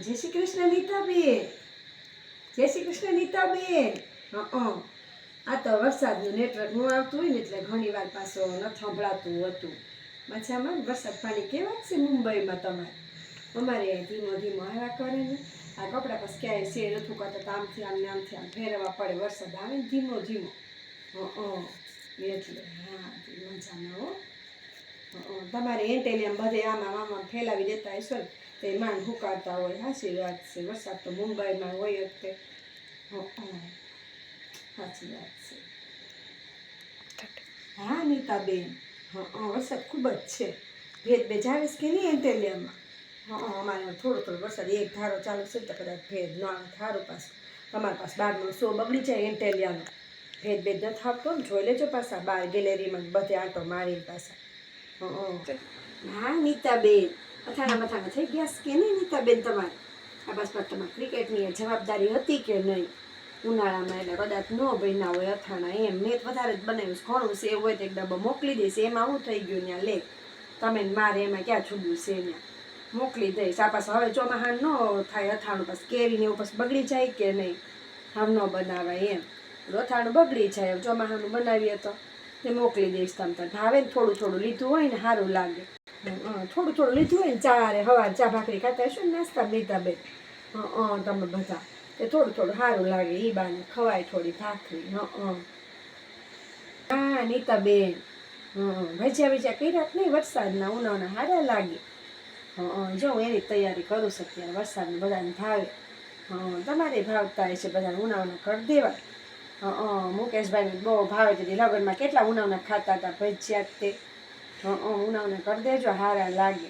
જય શ્રી કૃષ્ણ નીતાબેન. જય શ્રી કૃષ્ણ નીતાબેન. આ તો વરસાદનું નેટવર્ક ન આવતું હોય ને એટલે ઘણી વાર પાછો ન સંભળાતું હતું. મજામાં વરસાદ પાણી કેવા છે મુંબઈમાં તમારે? અમારે ધીમો ધીમો આવ્યા કરે ને. આ કપડાં પછી ક્યાંય શેર નથી કરતા, આમથી આમ ને આમથી આમ ફેરવવા પડે, વરસાદ આવે ને ધીમો ધીમો. એટલે હા મજામાં હો. તમારે એન્ટેલિયમ બધે આમાં આમાં ફેલાવી દેતા હશો ને તે માંડ હુકાતા હોય. સાચી વાત છે, વરસાદ તો મુંબઈમાં હોય જ તે. સાચી વાત છે. હા નીતાબેન, વરસાદ ખૂબ જ છે. ભેજ બેજ આવે કે નહીં એન્ટેલિયમમાં? અમારે થોડો વરસાદ એક ધારો ચાલુ છે તો કદાચ ભેજ ન આવે ધારો પાછું. તમારી પાસે બહારનો શો બગડી જાય એન્ટેલિયાનો. ભેજ બેજ નથી આવતો ને, જોઈ લેજો પાછા બહાર ગેલેરીમાં બધે આંટો મારીને પાછા. હા નીતાબેન, અથાણા થઈ ગયા કે નહીં નીતાબેન તમારે? આ બસ પર તમારે ક્રિકેટની જવાબદારી હતી કે નહીં ઉનાળામાં? એટલે કદાચ ન બન્યા હોય અથાણા એમ. મેં વધારે જ બનાવ્યું છે, ઘણું છે એવું હોય તો એક ડબ્બો મોકલી દઈશ. એમાં શું થઈ ગયું ત્યાં લે તમે મારે એમાં ક્યાં છૂટું છે ત્યાં મોકલી દઈશ. આ પાછું હવે ચોમાહાન ન થાય અથાણું, પછી કેરીને એવું પછી બગડી જાય કે નહીં, આમ ન બનાવાય એમ. અથાણું બગડી જાય, ચોમાહાનું બનાવીએ તો તે મોકલી દઈશ. તમે ભાવે ને થોડું લીધું હોય ને સારું લાગે. થોડું લીધું હોય ને ચારે સવારે ચા ભાખરી ખાતા હશો ને નાસ્તા નીતાબેન? તમે બધા એ થોડું સારું લાગે, એ બાને ખવાય થોડી ભાખરી. હા નીતાબેન, ભજીયા કર્યા નહીં વરસાદના ઉનાળાના સારા લાગે. જો હું એની તૈયારી કરું છું અત્યારે. વરસાદનું બધાને ભાવે, તમારે ભાવતા હશે બધાને ઉનાળાના કરી દેવા. મુકેશભાઈને બહુ ભાવે છે. લગ્નમાં કેટલા ઉનાળાના ખાતા હતા ભજીયા તે. ઉનાળાના કરી દેજો, સારા લાગે.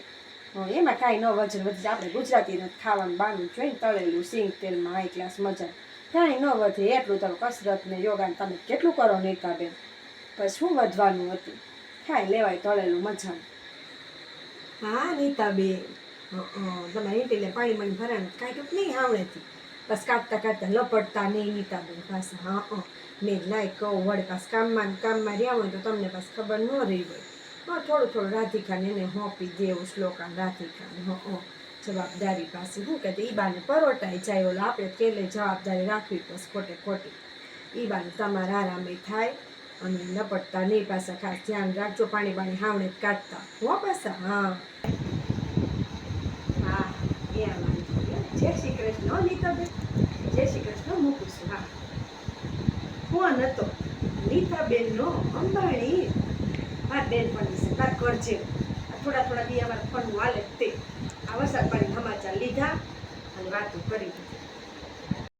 એમાં કાંઈ ન વજન વધે. આપણે ગુજરાતીને ખાવાનું બાનું જોઈને તળેલું સિંગ તેલમાં હાઈ ક્લાસ મજા, કાંઈ ન વધે. એટલું તમે કસરત ને યોગાને તમે કેટલું કરો નીતાબેન, પછી શું વધવાનું હતું? ખાઈ લેવાય તળેલું મજા. હા નીતાબેન, તમારે ઇન્ટેલે પાણી મણી ભરાને કાઢ્યું નહીં આવડેથી, બસ કાઢતા લપડતા નહીં નીતાબેન પાછા. મેં લાઈ કહું વળે પાસ કામમાં રહ્યા હોય તો તમને પાસ ખબર ન રહી હોય. થોડું રાધિકાને એને હોંપી દેવું, શ્લોકાને રાધિકાને. જવાબદારી પાસે શું કહેતો એ બાને પરોટાઈ જાય. ઓલો આપણે કેલે જવાબદારી રાખવી પછી ખોટી એ બાને તમારે આરામે થાય. અને લપટતા નહીં પાછા, ખાસ ધ્યાન રાખજો. પાણી હાવણે જ કાઢતા હો પાછા. હા એ જય શ્રી કૃષ્ણ નીતાબેન. જય શ્રી કૃષ્ણ મૂકું છું. હા ફોન હતો નીતાબેનનો અંબાણી. હા બેન પણ છે વાત કરજે. થોડા દી અમારા ફોનનું હાલે તે આ વરસાદ પાણી સમાચાર લીધા અને વાતો કરી દીધી.